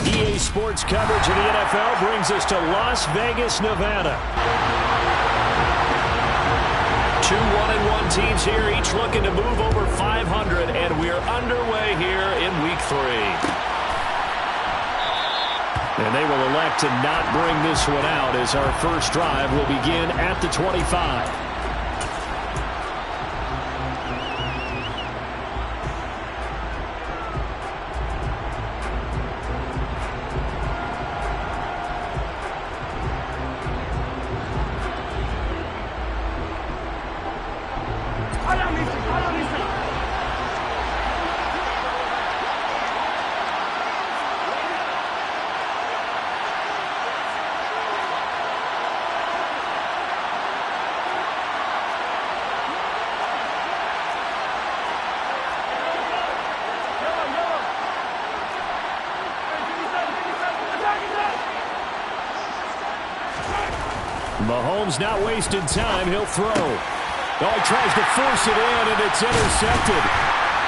EA Sports coverage of the NFL brings us to Las Vegas, Nevada. Two 1-1 teams here, each looking to move over 500, and we are underway here in Week 3. And they will elect to not bring this one out as our first drive will begin at the 25. Mahomes not wasting time. He'll throw. Oh, he tries to force it in, and it's intercepted.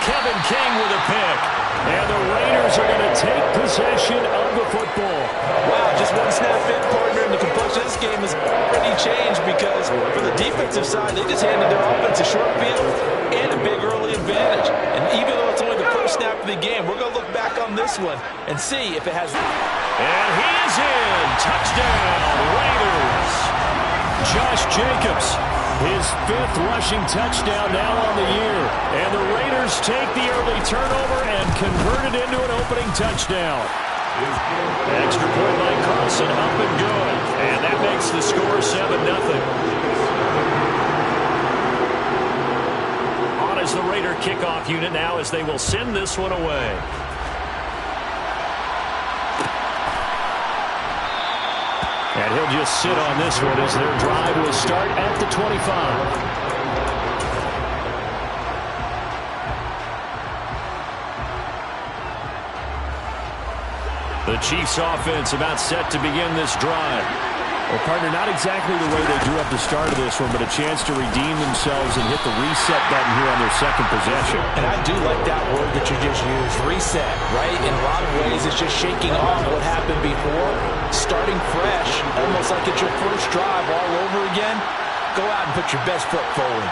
Kevin King with a pick. And the Raiders are going to take possession of the football. Wow, just one snap in, partner, and the complexion of this game has already changed because for the defensive side, they just handed their offense a short field and a big early advantage. And even though it's only the first snap of the game, we're going to look back on this one and see if it has... And he is in. Touchdown, Raiders. Josh Jacobs, his 5th rushing touchdown now on the year. And the Raiders take the early turnover and convert it into an opening touchdown. Extra point by Carlson, up and good. And that makes the score 7-0. On is the Raider kickoff unit now as they will send this one away. And he'll just sit on this one as their drive will start at the 25. The Chiefs offense about set to begin this drive. Well, partner, not exactly the way they drew up the start of this one, but a chance to redeem themselves and hit the reset button here on their second possession. And I do like that word that you just used, reset, right? In a lot of ways, it's just shaking off what happened before, starting fresh, almost like it's your first drive all over again. Go out and put your best foot forward.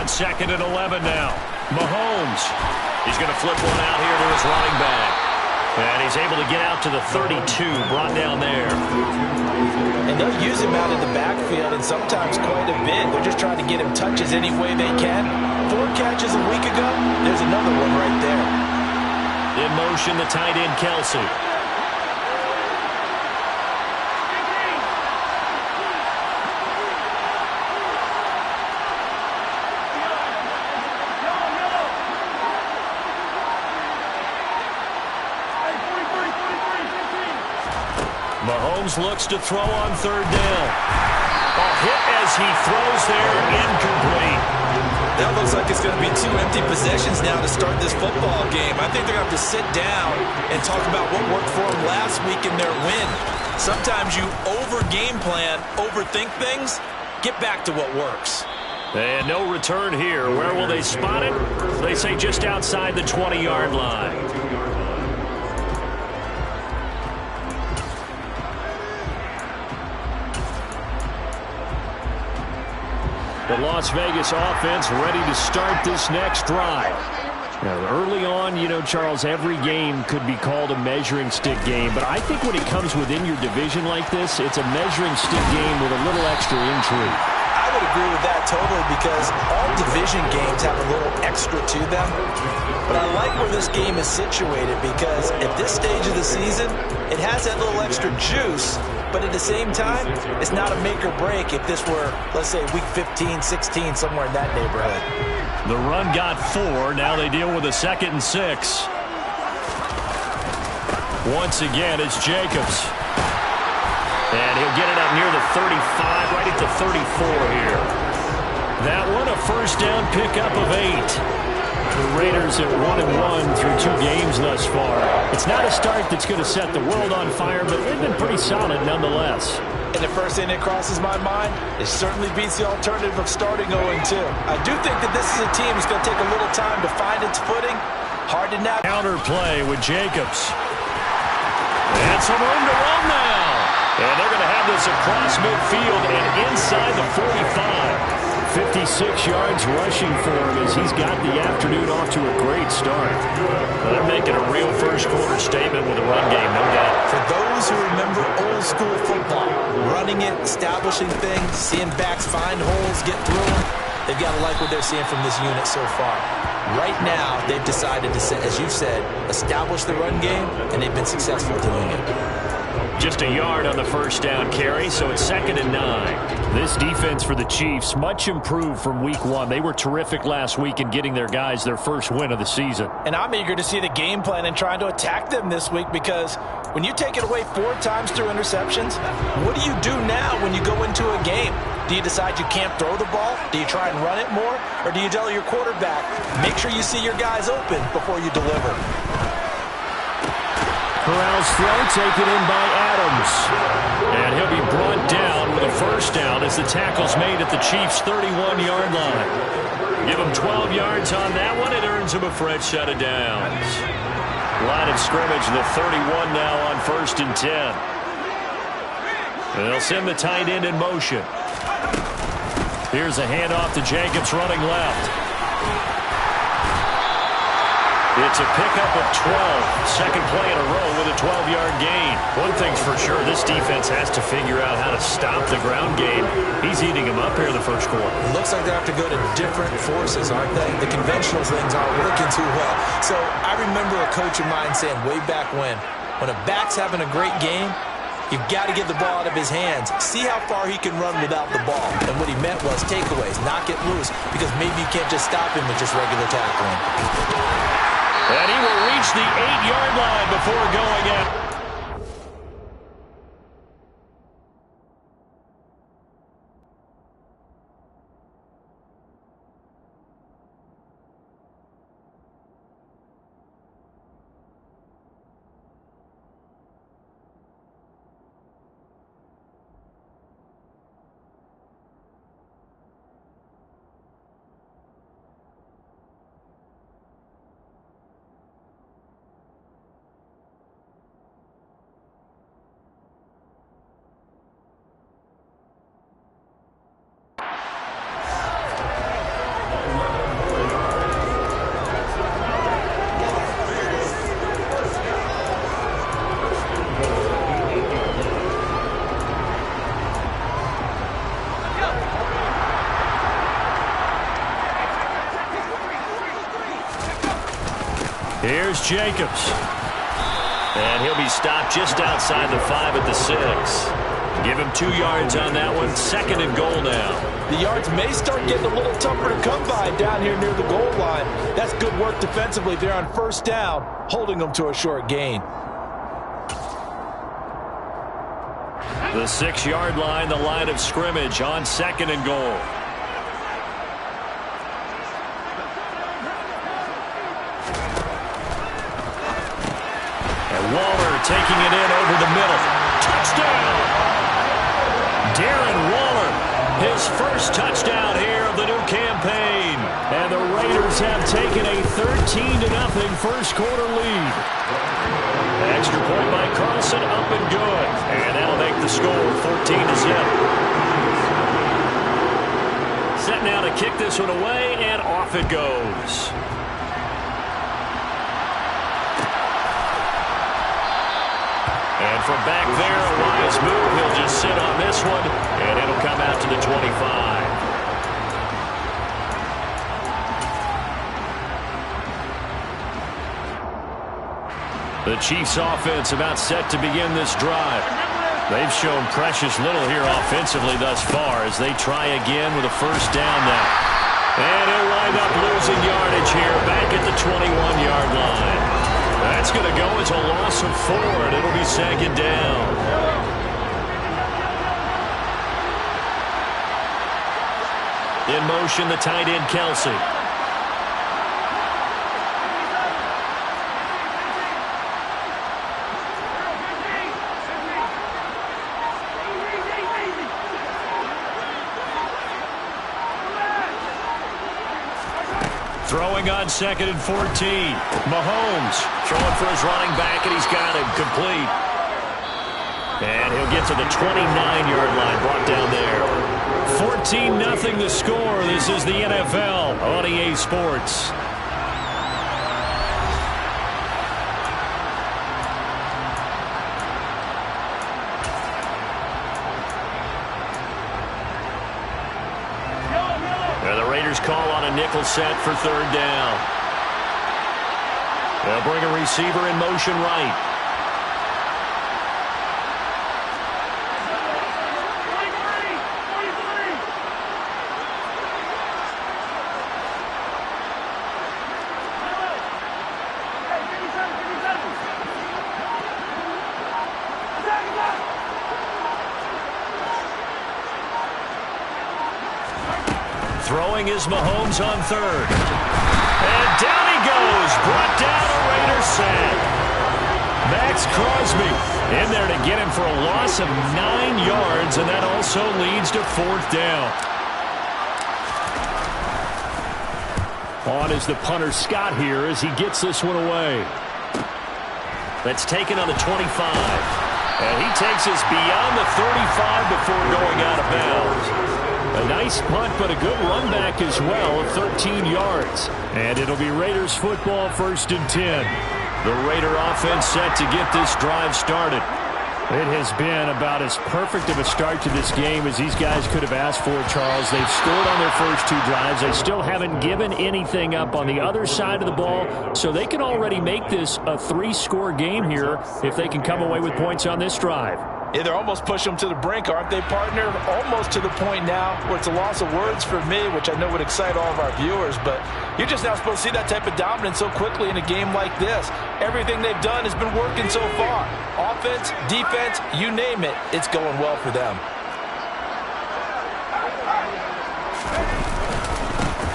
Second and 11 now. Mahomes. He's going to flip one out here to his running back. And he's able to get out to the 32, brought down there. And they'll use him out in the backfield, and sometimes quite a bit. They're just trying to get him touches any way they can. 4 catches a week ago. There's another one right there. In motion, the tight end, Kelsey. Mahomes looks to throw on 3rd down. A hit as he throws there, incomplete. That looks like it's going to be 2 empty possessions now to start this football game. I think they're going to have to sit down and talk about what worked for them last week in their win. Sometimes you over-game plan, overthink things, get back to what works. And no return here. Where will they spot it? They say just outside the 20-yard line. The Las Vegas offense ready to start this next drive. Now, early on, you know, Charles, every game could be called a measuring stick game. But I think when it comes within your division like this, it's a measuring stick game with a little extra intrigue. I would agree with that totally because all division games have a little extra to them. But I like where this game is situated because at this stage of the season, it has that little extra juice. But at the same time, it's not a make or break if this were, let's say, week 15, 16, somewhere in that neighborhood. The run got 4. Now they deal with a 2nd and 6. Once again, it's Jacobs. And he'll get it up near the 35, right at the 34 here. That one, a first down pickup of 8. The Raiders at 1-1 through 2 games thus far. It's not a start that's going to set the world on fire, but they've been pretty solid nonetheless. And the first thing that crosses my mind, it certainly beats the alternative of starting 0-2. I do think that this is a team that's going to take a little time to find its footing. Hard to navigate. Counter play with Jacobs. And some room to run now. And they're going to have this across midfield and inside the 45. 56 yards rushing for him as he's got the afternoon off to a great start. They're making a real first-quarter statement with a run game, no doubt. For those who remember old-school football, running it, establishing things, seeing backs find holes, get through them, they've got to like what they're seeing from this unit so far. Right now, they've decided to, as you said, establish the run game, and they've been successful doing it. Just a yard on the first down carry, so it's 2nd and 9. This defense for the Chiefs, much improved from week 1. They were terrific last week in getting their guys their first win of the season. And I'm eager to see the game plan and trying to attack them this week, because when you take it away 4 times through interceptions, what do you do now when you go into a game? Do you decide you can't throw the ball? Do you try and run it more? Or do you tell your quarterback, make sure you see your guys open before you deliver? Corral's throw taken in by Adams. And he'll be brought down with a first down as the tackle's made at the Chiefs' 31-yard line. Give him 12 yards on that one. It earns him a fresh set of downs. Line of scrimmage, the 31 now on 1st and 10. And they'll send the tight end in motion. Here's a handoff to Jacobs running left. It's a pickup of 12. Second play in a row with a 12-yard gain. One thing's for sure, this defense has to figure out how to stop the ground game. He's eating them up here in the first quarter. It looks like they have to go to different forces, aren't they? The conventional things aren't working too well. So I remember a coach of mine saying way back when a back's having a great game, you've got to get the ball out of his hands. See how far he can run without the ball. And what he meant was takeaways, knock it loose, because maybe you can't just stop him with just regular tackling. And he will reach the 8-yard line before going out. Here's Jacobs. And he'll be stopped just outside the 5 at the 6. Give him 2 yards on that one. 2nd and goal now. The yards may start getting a little tougher to come by down here near the goal line. That's good work defensively there on first down, holding them to a short gain. The 6-yard line, the line of scrimmage on 2nd and goal. Waller taking it in over the middle. Touchdown! Darren Waller, his first touchdown here of the new campaign. And the Raiders have taken a 13-0 first quarter lead. Extra point by Carlson, up and good. And that'll make the score 14-0. Set now to kick this one away, and off it goes. And from back there, a wise move. He'll just sit on this one, and it'll come out to the 25. The Chiefs' offense about set to begin this drive. They've shown precious little here offensively thus far as they try again with a first down now. And he'll wind up losing yardage here back at the 21-yard line. That's going to go as a loss of 4, and it'll be 2nd down. In motion, the tight end, Kelsey. Throwing on 2nd and 14. Mahomes throwing for his running back, and he's got him complete. And he'll get to the 29-yard line, brought down there. 14-0 the score. This is the NFL on EA Sports. Call on a nickel set for 3rd down. They'll bring a receiver in motion right. Throwing is Mahomes on 3rd. And down he goes. Brought down a Raiders sack. Maxx Crosby in there to get him for a loss of 9 yards, and that also leads to 4th down. On is the punter Scott here as he gets this one away. That's taken on the 25. And he takes us beyond the 35 before going out of bounds. A nice punt, but a good run back as well of 13 yards. And it'll be Raiders football, 1st and 10. The Raider offense set to get this drive started. It has been about as perfect of a start to this game as these guys could have asked for, Charles. They've scored on their first 2 drives. They still haven't given anything up on the other side of the ball, so they can already make this a 3-score game here if they can come away with points on this drive. Yeah, they're almost pushing them to the brink, aren't they, partner? Almost to the point now where it's a loss of words for me, which I know would excite all of our viewers, but you're just now supposed to see that type of dominance so quickly in a game like this. Everything they've done has been working so far. Offense, defense, you name it, it's going well for them.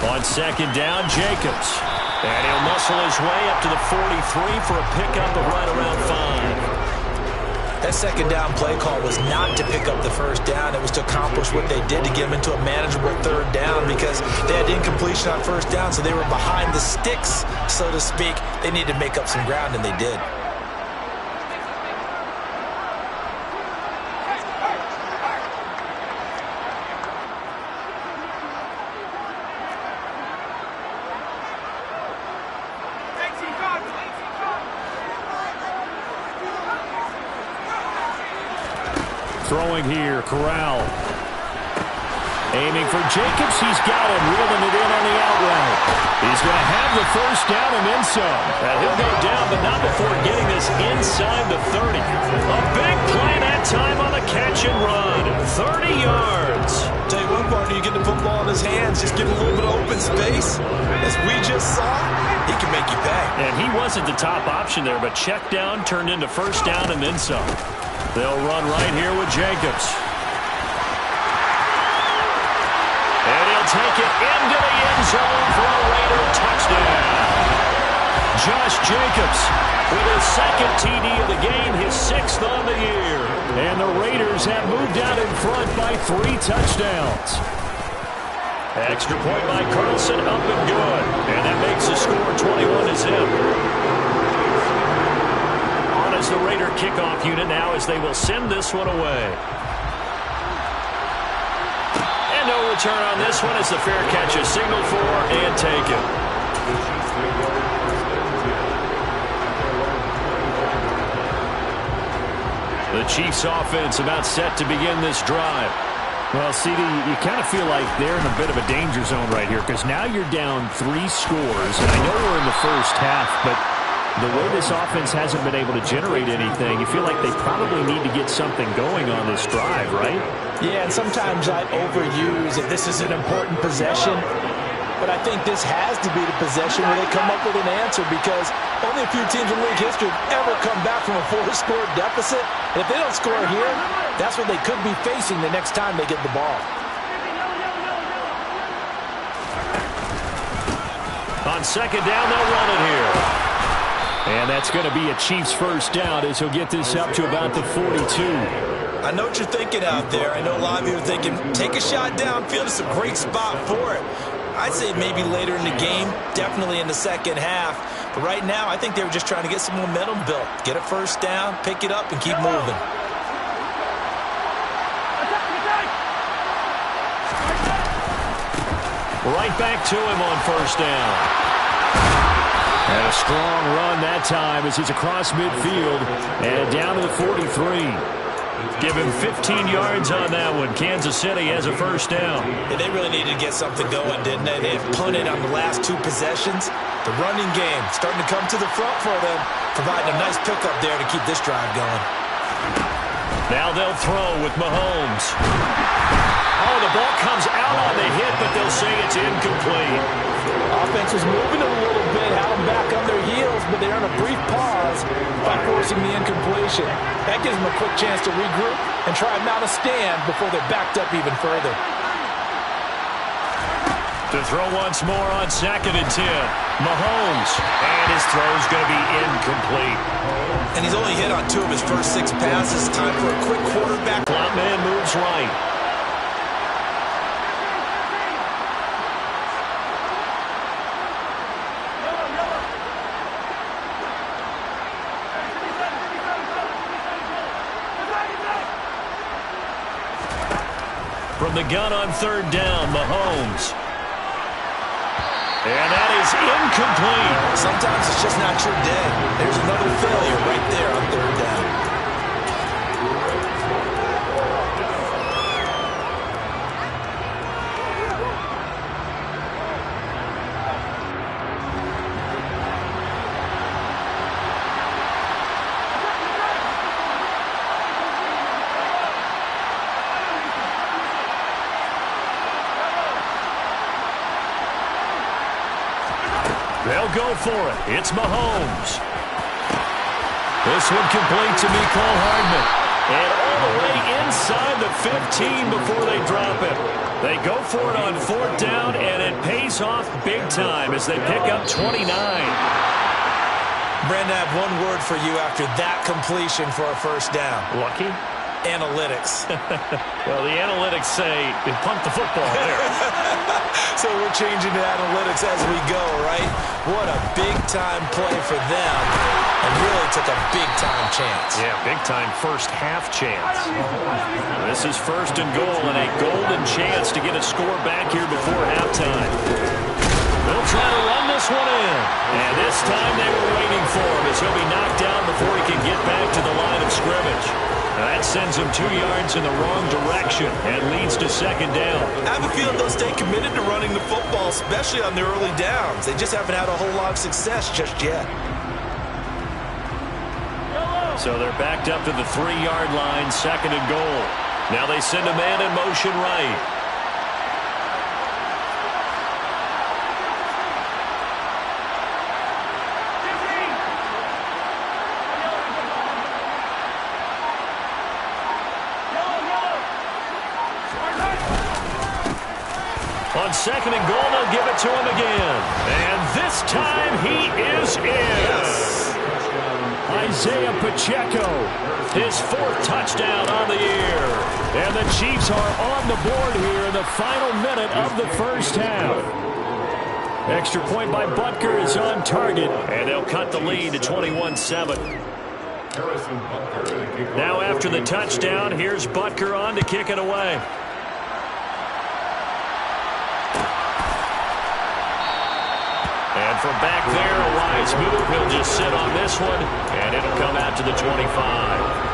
On 2nd down, Jacobs. And he'll muscle his way up to the 43 for a pickup of right around 5. That 2nd down play call was not to pick up the 1st down. It was to accomplish what they did to get them into a manageable 3rd down because they had incompletion on 1st down, so they were behind the sticks, so to speak. They needed to make up some ground, and they did. Throwing here, Corral. Aiming for Jacobs. He's got him, reeling it in on the out route. He's going to have the 1st down and then some. And he'll go down, but not before getting this inside the 30. A big play that time on the catch and run. 30 yards. Tell you one partner, you get the football in his hands, just give him a little bit of open space. As we just saw, he can make you pay. And he wasn't the top option there, but check down turned into 1st down and then some. They'll run right here with Jacobs. And he'll take it into the end zone for a Raider touchdown. Josh Jacobs with his 2nd TD of the game, his 6th on the year. And the Raiders have moved out in front by 3 touchdowns. Extra point by Carlson, up and good. And that makes the score 21-0. As the Raider kickoff unit now as they will send this one away. And no return on this one as the fair catch is signaled for and taken. The Chiefs offense about set to begin this drive. Well, CD, you kind of feel like they're in a bit of a danger zone right here because now you're down 3 scores. And I know we're in the first half, but the way this offense hasn't been able to generate anything, you feel like they probably need to get something going on this drive, right? Yeah, and sometimes I overuse if this is an important possession. But I think this has to be the possession where they come up with an answer because only a few teams in league history have ever come back from a 4-score deficit. And if they don't score here, that's what they could be facing the next time they get the ball. On 2nd down, they'll run it here. And that's going to be a Chiefs 1st down as he'll get this up to about the 42. I know what you're thinking out there. I know a lot of you are thinking, take a shot downfield. It's a great spot for it. I'd say maybe later in the game, definitely in the second half. But right now, I think they were just trying to get some momentum built. Get a first down, pick it up, and keep moving. Right back to him on first down. And a strong run that time as he's across midfield and down to the 43. Give him 15 yards on that one. Kansas City has a first down. Yeah, they really needed to get something going, didn't they? They have punted on the last 2 possessions. The running game starting to come to the front for them, providing a nice pickup there to keep this drive going. Now they'll throw with Mahomes. Oh, the ball comes out on the hit, but they'll say it's incomplete. Offense was moving a little bit, had them back on their heels, but they're on a brief pause by forcing the incompletion. That gives them a quick chance to regroup and try and mount a stand before they're backed up even further. To throw once more on 2nd and 10. Mahomes, and his throw's going to be incomplete. And he's only hit on 2 of his first 6 passes. Time for a quick quarterback. Slot man moves right. From the gun on 3rd down, Mahomes. And that is incomplete. Sometimes it's just not your day. There's another failure right there on 3rd down. They'll go for it. It's Mahomes. This one complete to Mecole Hardman. And all the way inside the 15 before they drop it. They go for it on 4th down, and it pays off big time as they pick up 29. Brandon, I have one word for you after that completion for a first down. Lucky? Analytics. Well, the analytics say you punt the football there. So we're changing to analytics as we go, right? What a big-time play for them, and really took a big-time chance. Yeah, big-time first-half chance. This is 1st and goal, and a golden chance to get a score back here before halftime. They'll try to run this one in. And this time they were waiting for him as he'll be knocked down before he can get back to the line of scrimmage. That sends them 2 yards in the wrong direction and leads to 2nd down. I have a feeling they'll stay committed to running the football, especially on their early downs. They just haven't had a whole lot of success just yet. So they're backed up to the 3-yard line, 2nd and goal. Now they send a man in motion right. On 2nd and goal, they'll give it to him again. And this time he is in. Yes. Isaiah Pacheco, his 4th touchdown on the year. And the Chiefs are on the board here in the final minute of the first half. Extra point by Butker is on target, and they'll cut the lead to 21-7. Now after the touchdown, here's Butker on to kick it away. And from back there, a wise move. He'll just sit on this one, and it'll come out to the 25.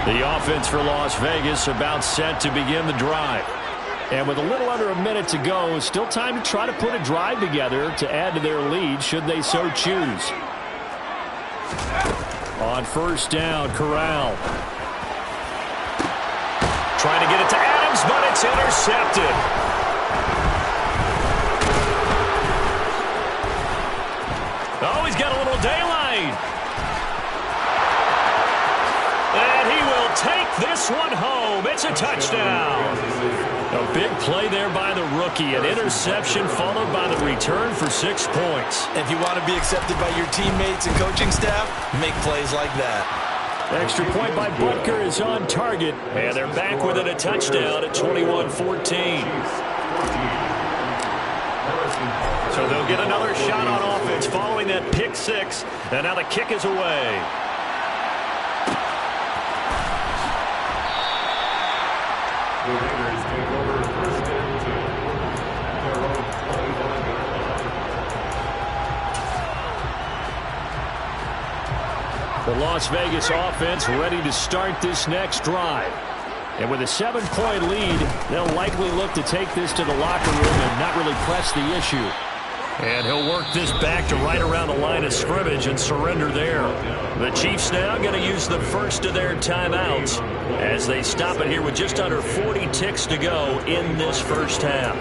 The offense for Las Vegas about set to begin the drive. And with a little under a minute to go, still time to try to put a drive together to add to their lead should they so choose. On 1st down, Corral. Trying to get it to Adams, but it's intercepted. Oh, he's got a little daylight. And he will take this one home. It's a touchdown. A big play there by the rookie. An interception followed by the return for 6 points. If you want to be accepted by your teammates and coaching staff, make plays like that. Extra point by Butker is on target, and they're back within a touchdown at 21-14. So they'll get another shot on offense following that pick six, and now the kick is away. The Las Vegas offense ready to start this next drive. And with a 7-point lead, they'll likely look to take this to the locker room and not really press the issue. And he'll work this back to right around the line of scrimmage and surrender there. The Chiefs now going to use the first of their timeouts as they stop it here with just under 40 ticks to go in this first half.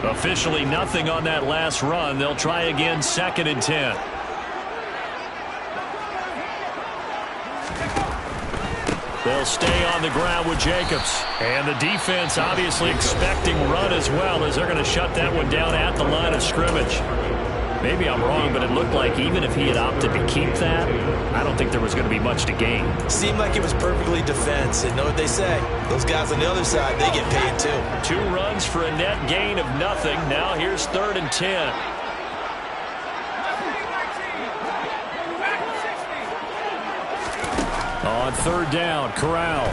Officially nothing on that last run. They'll try again 2nd and 10. They'll stay on the ground with Jacobs. And the defense obviously expecting run as well as they're going to shut that one down at the line of scrimmage. Maybe I'm wrong, but it looked like even if he had opted to keep that, I don't think there was going to be much to gain. Seemed like it was perfectly defense. And know what they say? Those guys on the other side, they get paid too. 2 runs for a net gain of nothing. Now here's 3rd and 10. On 3rd down, Corral.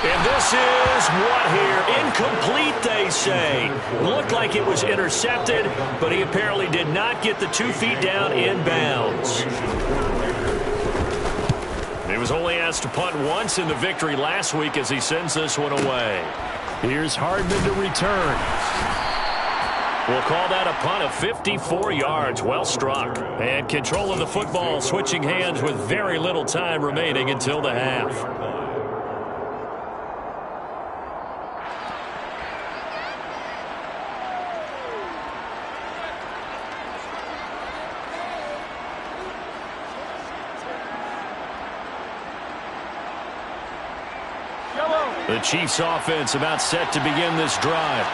And this is what here? Incomplete, they say. Looked like it was intercepted, but he apparently did not get the 2 feet down in bounds. He was only asked to punt once in the victory last week as he sends this one away. Here's Hardman to return. We'll call that a punt of 54 yards. Well struck. And control of the football switching hands with very little time remaining until the half. The Chiefs offense about set to begin this drive.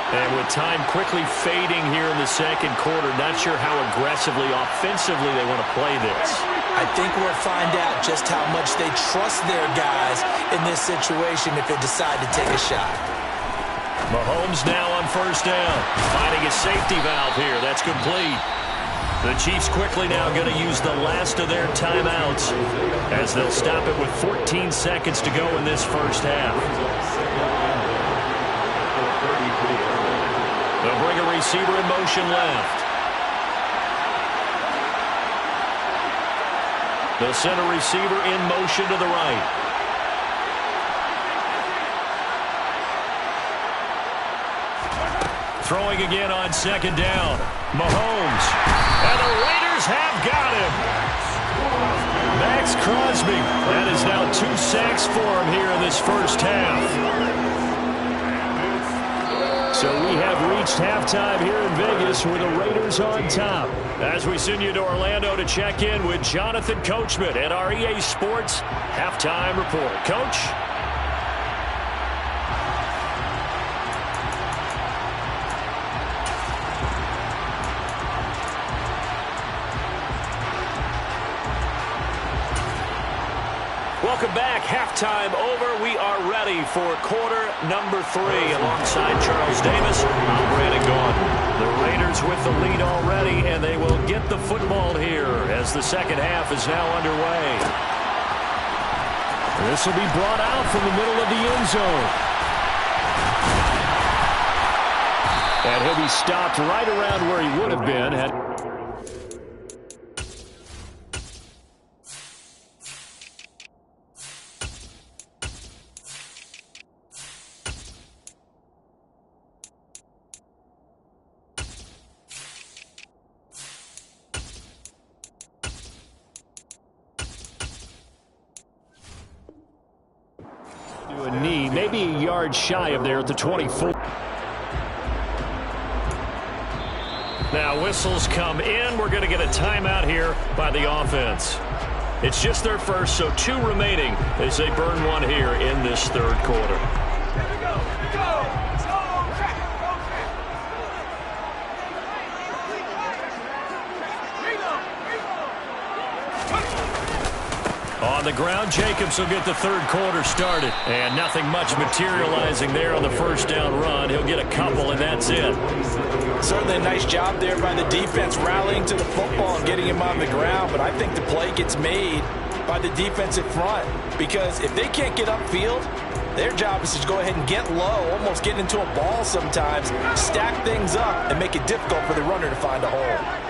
And with time quickly fading here in the 2nd quarter, not sure how aggressively, offensively they want to play this. I think we'll find out just how much they trust their guys in this situation if they decide to take a shot. Mahomes now on 1st down. Finding a safety valve here. That's complete. The Chiefs quickly now going to use the last of their timeouts as they'll stop it with 14 seconds to go in this first half. They'll bring a receiver in motion left. They'll send a receiver in motion to the right. Throwing again on 2nd down. Mahomes. And the Raiders have got him. Max Crosby. That is now 2 sacks for him here in this first half. So we have reached halftime here in Vegas with the Raiders on top. As we send you to Orlando to check in with Jonathan Coachman at our EA Sports Halftime Report. Coach? Welcome back. Halftime over. We are ready for quarter number 3. Alongside Charles Davis, I'm Brandon Gaudin. The Raiders with the lead already, and they will get the football here as the second half is now underway. This will be brought out from the middle of the end zone. And he'll be stopped right around where he would have been had a knee, maybe a yard shy of there at the 24. Now whistles come in. We're going to get a timeout here by the offense. It's just their first, so 2 remaining as they burn one here in this 3rd quarter. On the ground, Jacobs will get the third quarter started. And nothing much materializing there on the first down run. He'll get a couple, and that's it. Certainly a nice job there by the defense rallying to the football and getting him on the ground. But I think the play gets made by the defensive front. Because if they can't get upfield, their job is to go ahead and get low, almost get into a ball sometimes, stack things up, and make it difficult for the runner to find a hole.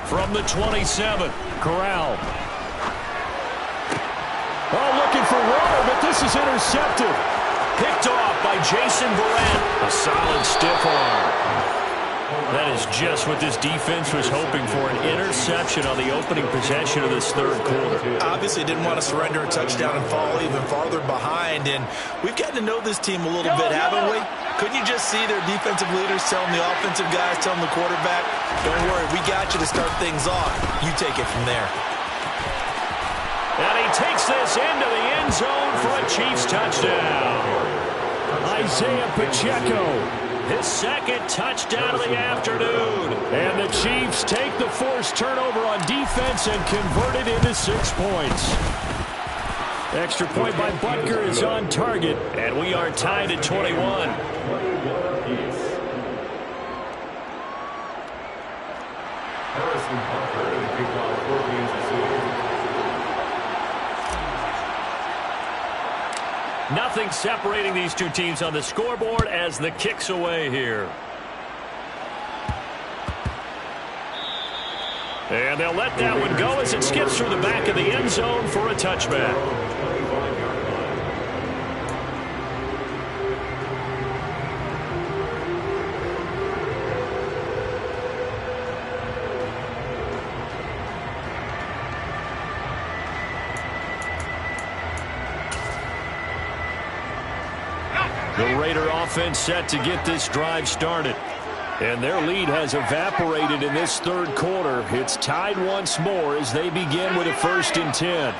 From the 27, Corral. Oh, looking for water, but this is intercepted. Picked off by Jason Verrett. A solid stiff arm. That is just what this defense was hoping for, an interception on the opening possession of this third quarter. Obviously didn't want to surrender a touchdown and fall even farther behind, and we've gotten to know this team a little bit, haven't we? Couldn't you just see their defensive leaders telling the offensive guys, telling the quarterback, don't worry, we got you to start things off. You take it from there. And he takes this into the end zone for a Chiefs touchdown. Isaiah Pacheco, his second touchdown of the afternoon. And the Chiefs take the forced turnover on defense and convert it into 6 points. Extra point by Butker is on target, and we are tied at 21. Nothing separating these two teams on the scoreboard as the kick's away here. And they'll let that one go as it skips through the back of the end zone for a touchback. The Raider offense set to get this drive started. And their lead has evaporated in this third quarter. It's tied once more as they begin with a 1st and 10.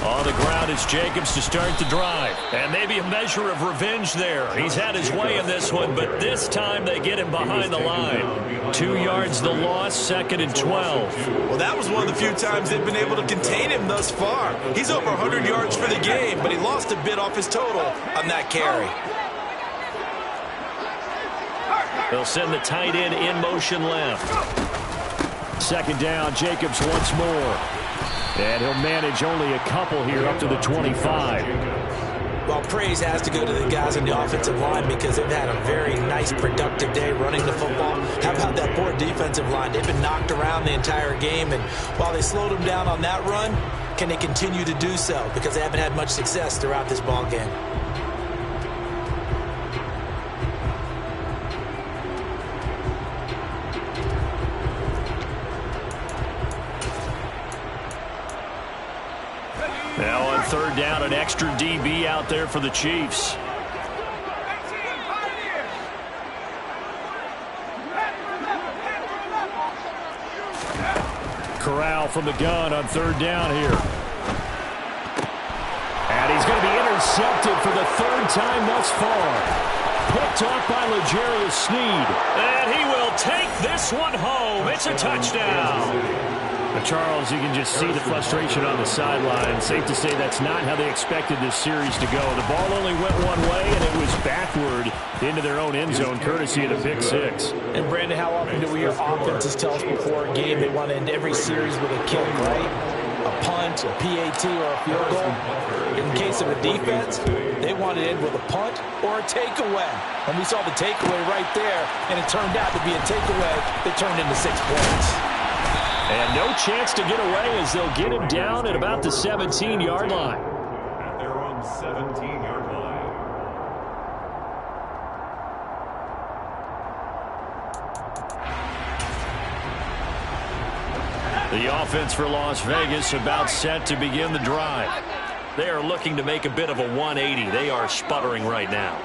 On the ground is Jacobs to start the drive. And maybe a measure of revenge there. He's had his way in this one, but this time they get him behind the line. 2 yards the loss, 2nd and 12. Well, that was one of the few times they've been able to contain him thus far. He's over 100 yards for the game, but he lost a bit off his total on that carry. They'll send the tight end in motion left. 2nd down, Jacobs once more. And he'll manage only a couple here up to the 25. Well, praise has to go to the guys on the offensive line because they've had a very nice, productive day running the football. How about that poor defensive line? They've been knocked around the entire game, and while they slowed them down on that run, can they continue to do so? Because they haven't had much success throughout this ball game. Now on 3rd down, an extra DB out there for the Chiefs. Corral from the gun on 3rd down here. And he's going to be intercepted for the 3rd time thus far. Picked off by L'Jarius Sneed. And he will take this one home. It's a touchdown. Charles, you can just see the frustration on the sideline. Safe to say that's not how they expected this series to go. The ball only went one way, and it was backward into their own end zone, courtesy of the pick 6. And, Brandon, how often do we hear offenses tell us before a game they want to end every series with a kick, right? A punt, a PAT, or a field goal. In the case of a defense, they want to end with a punt or a takeaway. And we saw the takeaway right there, and it turned out to be a takeaway that turned into 6 points. And no chance to get away as they'll get him down at about the 17-yard line. At their own 17-yard line. The offense for Las Vegas about set to begin the drive. They are looking to make a bit of a 180. They are sputtering right now.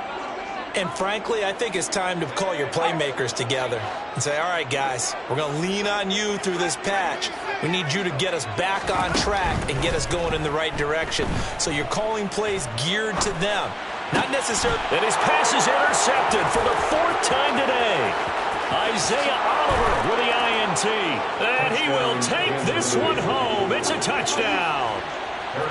And frankly, I think it's time to call your playmakers together and say, all right, guys, we're going to lean on you through this patch. We need you to get us back on track and get us going in the right direction. So you're calling plays geared to them. Not necessarily. And his pass is intercepted for the 4th time today. Isaiah Oliver with the INT. And he will take this one home. It's a touchdown.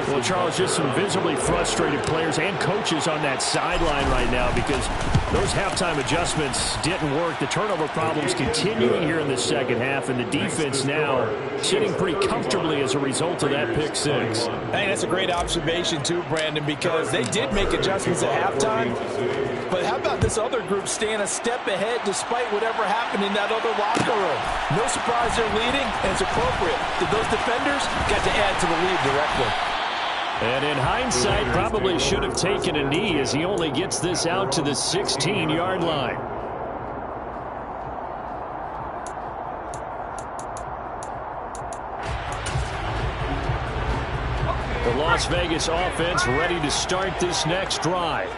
Well, Charles, just some visibly frustrated players and coaches on that sideline right now because those halftime adjustments didn't work. The turnover problems continuing here in the second half, and the defense now sitting pretty comfortably as a result of that pick six. I think that's a great observation too, Brandon, because they did make adjustments at halftime. But how about this other group staying a step ahead despite whatever happened in that other locker room? No surprise they're leading, and it's appropriate that those defenders got to add to the lead directly. And in hindsight, probably should have taken a knee as he only gets this out to the 16-yard line. The Las Vegas offense ready to start this next drive.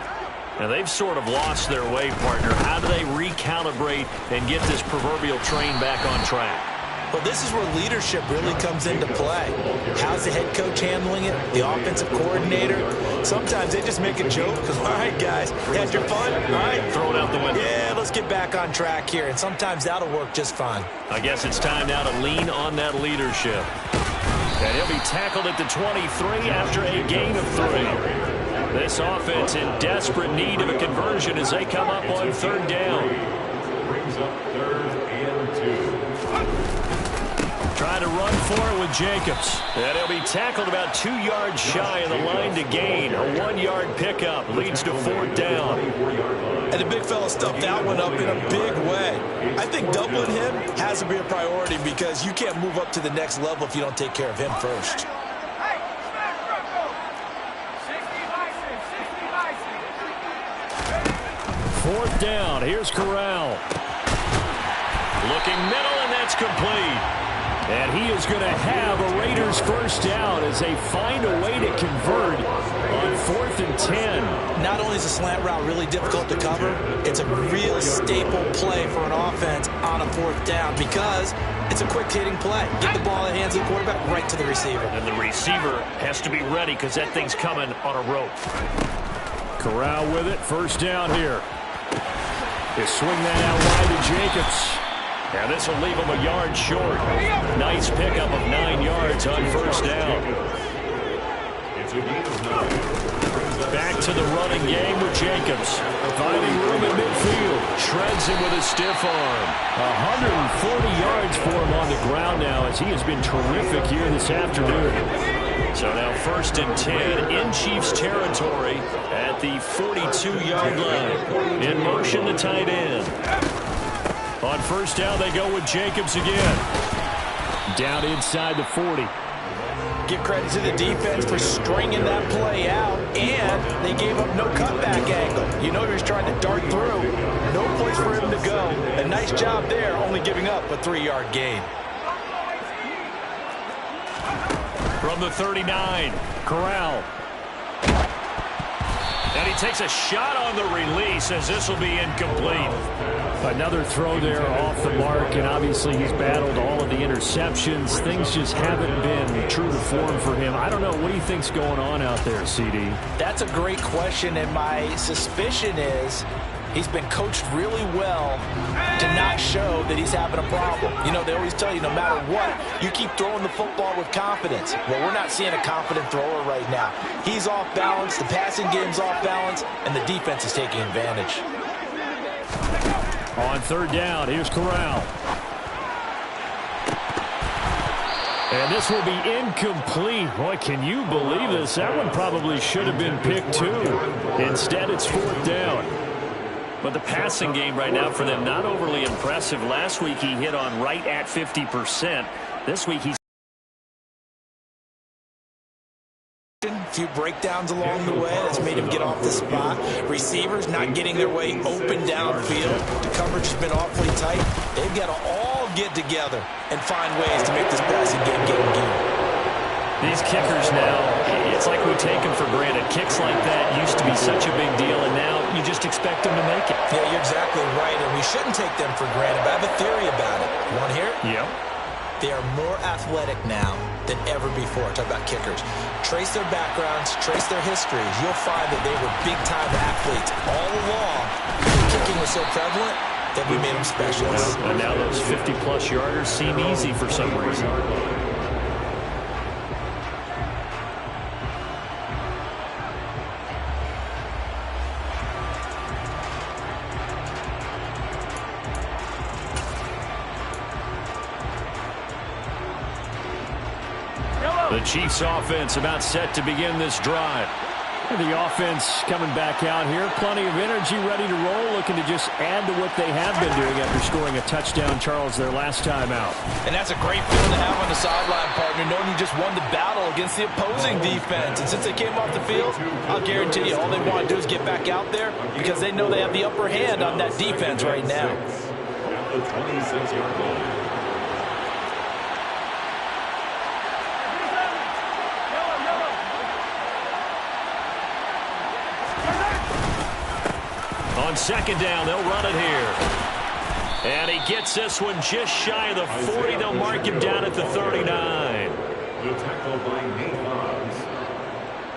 Now, they've sort of lost their way, partner. How do they recalibrate and get this proverbial train back on track? Well, this is where leadership really comes into play. How's the head coach handling it? The offensive coordinator? Sometimes they just make a joke because, all right, guys, had your fun? All right, throw it out the window. Yeah, let's get back on track here. And sometimes that'll work just fine. I guess it's time now to lean on that leadership. And he'll be tackled at the 23 after a gain of 3. This offense in desperate need of a conversion as they come up on 3rd down. Brings up 3rd and 2. Trying to run for it with Jacobs. And he'll be tackled about 2 yards shy of the line to gain. A 1-yard pickup leads to 4th down. And the big fella stuffed that one up in a big way. I think doubling him has to be a priority because you can't move up to the next level if you don't take care of him first. Fourth down. Here's Corral. Looking middle, and that's complete. And he is going to have a Raiders first down as they find a way to convert on 4th and 10. Not only is a slant route really difficult to cover, it's a real staple play for an offense on a 4th down because it's a quick-hitting play. Get the ball in the hands of the quarterback right to the receiver. And the receiver has to be ready because that thing's coming on a rope. Corral with it. First down here. They swing that out wide to Jacobs. And this will leave him a yard short. Nice pickup of 9 yards on first down. Back to the running game with Jacobs. Finding room in midfield. Shreds him with a stiff arm. 140 yards for him on the ground now as he has been terrific here this afternoon. So now 1st and 10 in Chiefs territory at the 42-yard line. In motion, the tight end. On first down, they go with Jacobs again. Down inside the 40. Give credit to the defense for stringing that play out, and they gave up no cutback angle. You know he was trying to dart through. No place for him to go. A nice job there, only giving up a 3-yard gain. From the 39, Corral. And he takes a shot on the release as this will be incomplete. Another throw there off the mark, and obviously he's battled all of the interceptions. Things just haven't been true to form for him. I don't know. What do you think's going on out there, CD? That's a great question, and my suspicion is he's been coached really well to not show that he's having a problem. You know, they always tell you no matter what, you keep throwing the football with confidence. Well, we're not seeing a confident thrower right now. He's off balance, the passing game's off balance, and the defense is taking advantage. On third down, here's Corral. And this will be incomplete. Boy, can you believe this? That one probably should have been picked too. Instead, it's fourth down. But the passing game right now for them, not overly impressive. Last week, he hit on right at 50%. This week, he's a few breakdowns along the way that's made him get off the spot. Receivers not getting their way open downfield. The coverage has been awfully tight. They've got to all get together and find ways to make this passing game get in gear. These kickers now It's like we take them for granted. Kicks like that used to be such a big deal, and now you just expect them to make it. Yeah, you're exactly right, and we shouldn't take them for granted, but I have a theory about it. You want to hear it? Yep. They are more athletic now than ever before. Talk about kickers. Trace their backgrounds, trace their histories. You'll find that they were big-time athletes all along. Kicking was so prevalent that we made them specialists. And now those 50-plus yarders seem easy for some reason. The Chiefs offense about set to begin this drive. And the offense coming back out here. Plenty of energy, ready to roll, looking to just add to what they have been doing after scoring a touchdown, Charles, their last time out. And that's a great feeling to have on the sideline, partner, knowing you just won the battle against the opposing defense. And since they came off the field, I'll guarantee you all they want to do is get back out there because they know they have the upper hand on that defense right now. At the 26-yard line. On second down, they'll run it here. And he gets this one just shy of the 40. They'll mark him down at the 39. The tackle by Nate Hobbs.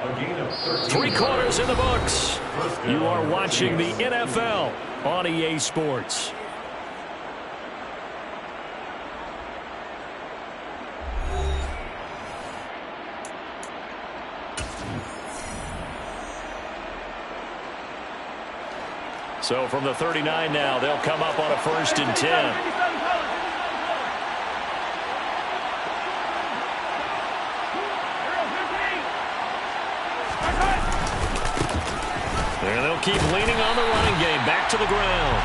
A gain of 13. 3 quarters in the books. You are watching the NFL on EA Sports. So from the 39 now, they'll come up on a 1st and 10. And they'll keep leaning on the running game. Back to the ground.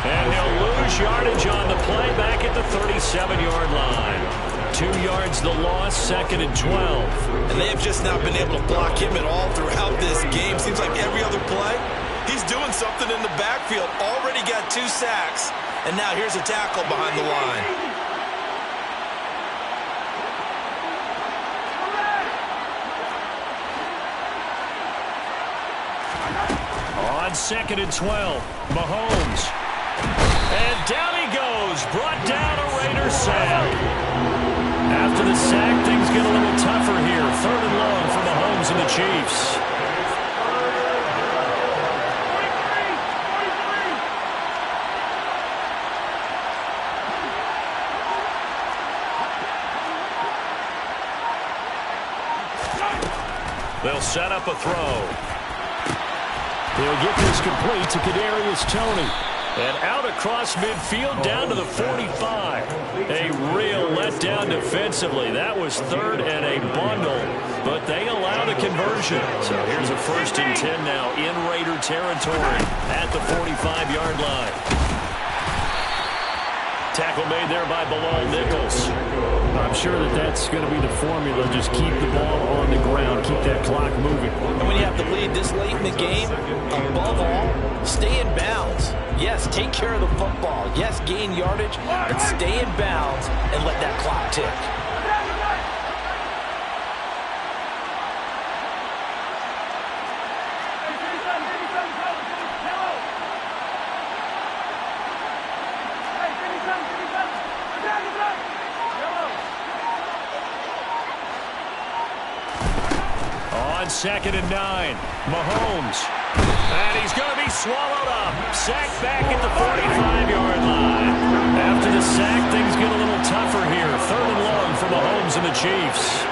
And he'll lose yardage on the play back at the 37-yard line. 2 yards the loss, 2nd and 12. And they have just not been able to block him at all throughout this game. Seems like every other play, he's doing something in the backfield. Already got 2 sacks. And now here's a tackle behind the line. On 2nd and 12, Mahomes. And down he goes. Brought down a Raider sack. After the sack, things get a little tougher here. 3rd and long for Mahomes and the Chiefs. They'll set up a throw. They'll get this complete to Kadarius Toney. And out across midfield down to the 45. A real letdown defensively. That was 3rd and a bundle, but they allow the conversion. So here's a 1st and 10 now in Raider territory at the 45-yard line. Tackle made there by Bilal Nichols. I'm sure that's going to be the formula. Just keep the ball on the ground. Keep that clock moving. And when you have to lead this late in the game, above all, stay in bounds. Yes, take care of the football. Yes, gain yardage, but stay in bounds and let that clock tick. On 2nd and 9, Mahomes. And he's going to be swallowed up. Sacked back at the 45-yard line. After the sack, things get a little tougher here. 3rd and long for Mahomes and the Chiefs.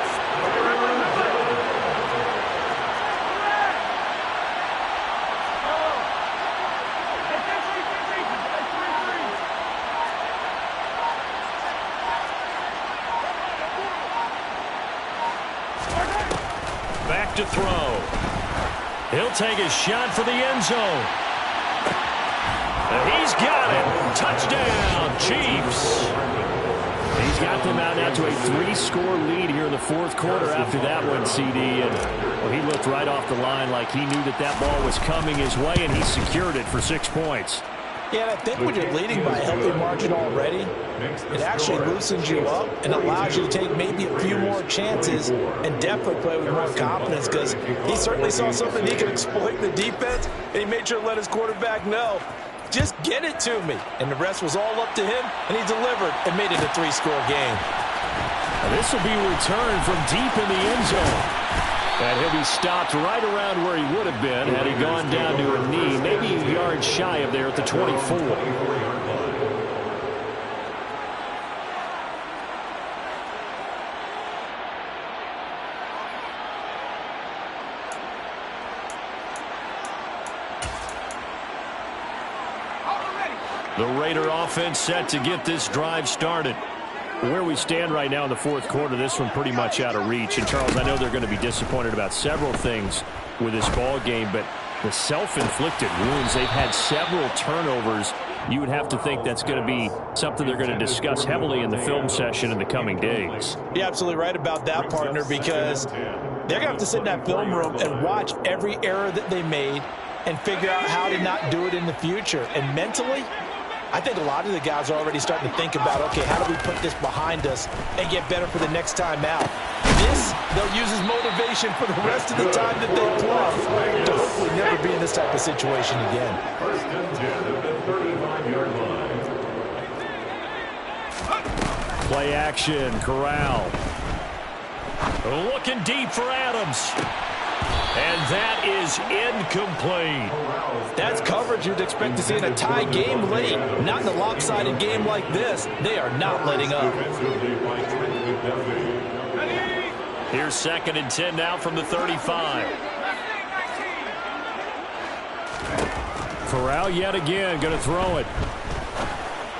Back to throw. He'll take a shot for the end zone. And he's got it. Touchdown, Chiefs. He's got them out now to a 3-score lead here in the 4th quarter after that one, CD. And well, he looked right off the line like he knew that that ball was coming his way, and he secured it for 6 points. Yeah, and I think when you're leading by a healthy margin already, it actually loosens you up and allows you to take maybe a few more chances and definitely play with more confidence, because he certainly saw something he could exploit in the defense, and he made sure to let his quarterback know, just get it to me. And the rest was all up to him, and he delivered and made it a 3-score game. This will be returned from deep in the end zone. And he'll be stopped right around where he would have been had he gone down to a knee, maybe a yard shy of there at the 24. The Raider offense set to get this drive started. Where we stand right now in the fourth quarter, this one pretty much out of reach. And, Charles, I know they're going to be disappointed about several things with this ball game, but the self-inflicted wounds, they've had several turnovers. You would have to think that's going to be something they're going to discuss heavily in the film session in the coming days. You're absolutely right about that, partner, because they're going to have to sit in that film room and watch every error that they made and figure out how to not do it in the future. And mentally, I think a lot of the guys are already starting to think about, okay, how do we put this behind us and get better for the next time out? This, they'll use as motivation for the rest of the time that they play to hopefully never be in this type of situation again. First and 10 at the 35-yard line. Play action, Corral. Looking deep for Adams. And that is incomplete. That's coverage you'd expect to see in a tie game late. Not in a lopsided game like this. They are not letting up. Here's 2nd and 10 now from the 35. Corral yet again going to throw it.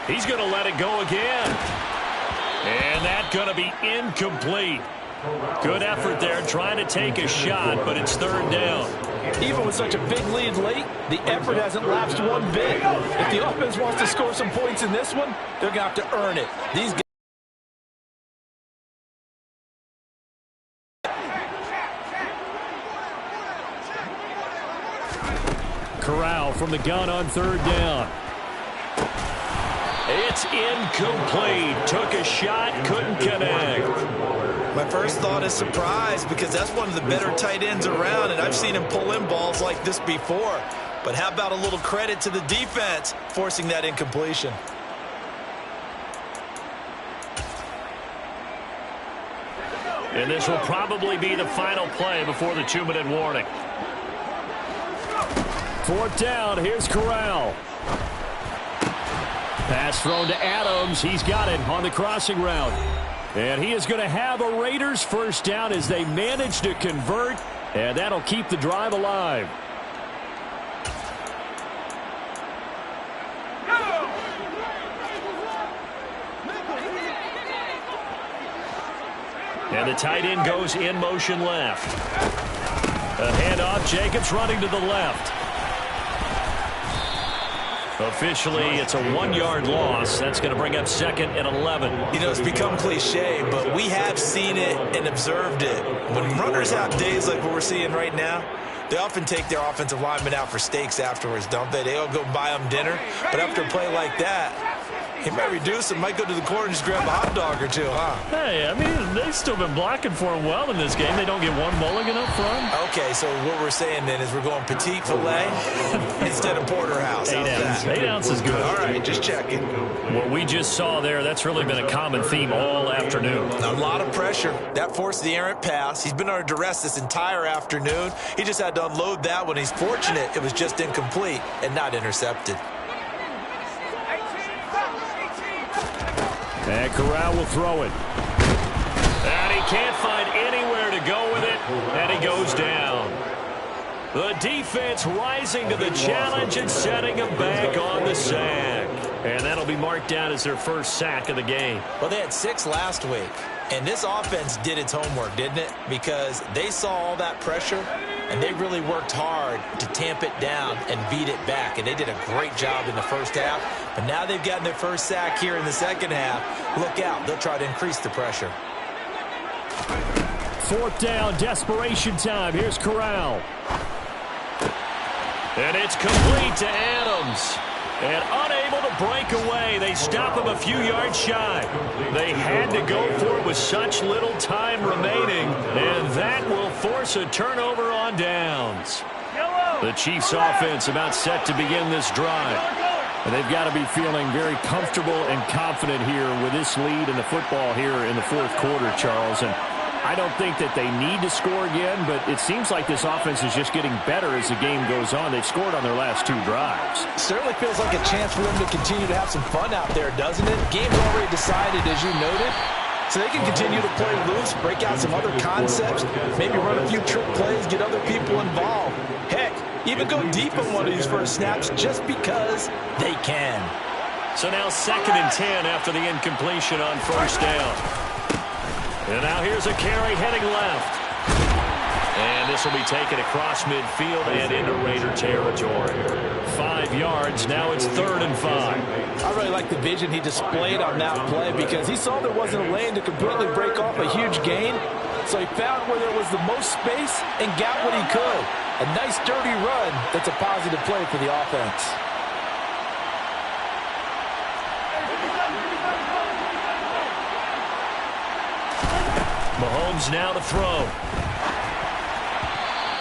He's going to let it go again. And that's going to be incomplete. Good effort there trying to take a shot, but it's 3rd down. Even with such a big lead late, the effort hasn't lapsed one bit. If the offense wants to score some points in this one, they're going to have to earn it. These guys. Corral from the gun on 3rd down. It's incomplete. Took a shot, couldn't connect. My first thought is surprise, because that's one of the better tight ends around, and I've seen him pull in balls like this before. But how about a little credit to the defense forcing that incompletion? And this will probably be the final play before the 2-minute warning. 4th down, here's Corral. Pass thrown to Adams. He's got it on the crossing route. And he is going to have a Raiders first down as they manage to convert, and that'll keep the drive alive. And the tight end goes in motion left. A handoff, Jacobs running to the left. Officially, it's a 1-yard loss. That's going to bring up 2nd and 11. You know, it's become cliche, but we have seen it and observed it. When runners have days like what we're seeing right now, they often take their offensive linemen out for steaks afterwards, don't they? They'll go buy them dinner. But after a play like that, he might reduce it, might go to the corner and just grab a hot dog or two, huh? Hey, I mean, they've still been blocking for him well in this game. They don't get one mulligan up front. Okay, so what we're saying then is we're going petite filet instead of porterhouse. 8 ounces. 8 ounces is good. All right, just checking. What we just saw there, that's really been a common theme all afternoon. A lot of pressure. That forced the errant pass. He's been under duress this entire afternoon. He just had to unload that one. He's fortunate it was just incomplete and not intercepted. And Corral will throw it. And he can't find anywhere to go with it, and he goes down. The defense rising to the challenge and setting him back on the sack. And that'll be marked down as their first sack of the game. Well, they had 6 last week, and this offense did its homework, didn't it? Because they saw all that pressure, and they really worked hard to tamp it down and beat it back. And they did a great job in the first half. But now they've gotten their first sack here in the second half. Look out. They'll try to increase the pressure. 4th down, desperation time. Here's Corral. And it's complete to Adams. And unable to break away. They stop him a few yards shy. They had to go for it with such little time remaining, and that will force a turnover on downs. The Chiefs offense about set to begin this drive. And they've got to be feeling very comfortable and confident here with this lead in the football here in the fourth quarter, Charles. And I don't think that they need to score again, but it seems like this offense is just getting better as the game goes on. They've scored on their last 2 drives. Certainly feels like a chance for them to continue to have some fun out there, doesn't it? Game's already decided, as you noted. So they can continue to play loose, break out some other concepts, maybe run a few trick plays, get other people involved. Heck, even go deep on one of these first snaps just because they can. So now 2nd and 10 after the incompletion on first down. And now here's a carry heading left. And this will be taken across midfield and into Raider territory. 5 yards. Now it's 3rd and 5. I really like the vision he displayed on that play because he saw there wasn't a lane to completely break off a huge gain. So he found where there was the most space and got what he could. A nice, dirty run that's a positive play for the offense. Mahomes now to throw.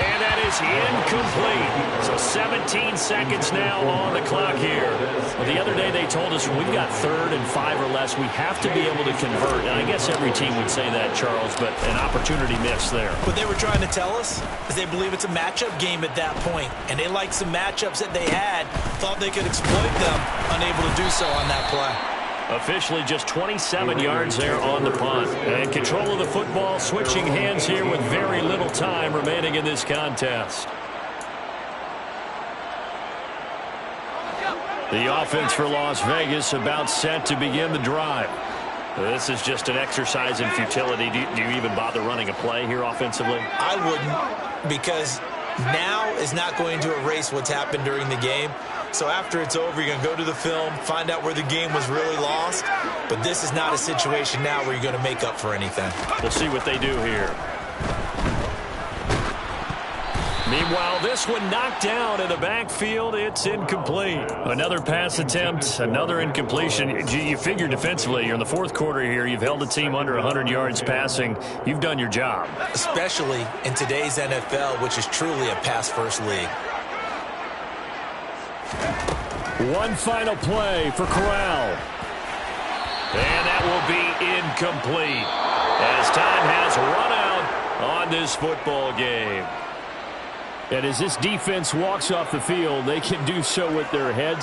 And that is incomplete. So 17 seconds now on the clock here. Well, the other day they told us when we've got 3rd and 5 or less, we have to be able to convert. And I guess every team would say that, Charles, but an opportunity missed there. What they were trying to tell us is they believe it's a matchup game at that point, and they liked some matchups that they had, thought they could exploit them, unable to do so on that play. Officially just 27 yards there on the punt. And control of the football, switching hands here with very little time remaining in this contest. The offense for Las Vegas about set to begin the drive. This is just an exercise in futility. Do you even bother running a play here offensively? I wouldn't, because now is not going to erase what's happened during the game. So after it's over, you're going to go to the film, find out where the game was really lost. But this is not a situation now where you're going to make up for anything. We'll see what they do here. Meanwhile, this one knocked down in the backfield. It's incomplete. Another pass attempt, another incompletion. You figure defensively, you're in the fourth quarter here. You've held a team under 100 yards passing. You've done your job. Especially in today's NFL, which is truly a pass-first league. One final play for Corral. And that will be incomplete as time has run out on this football game. And as this defense walks off the field, they can do so with their heads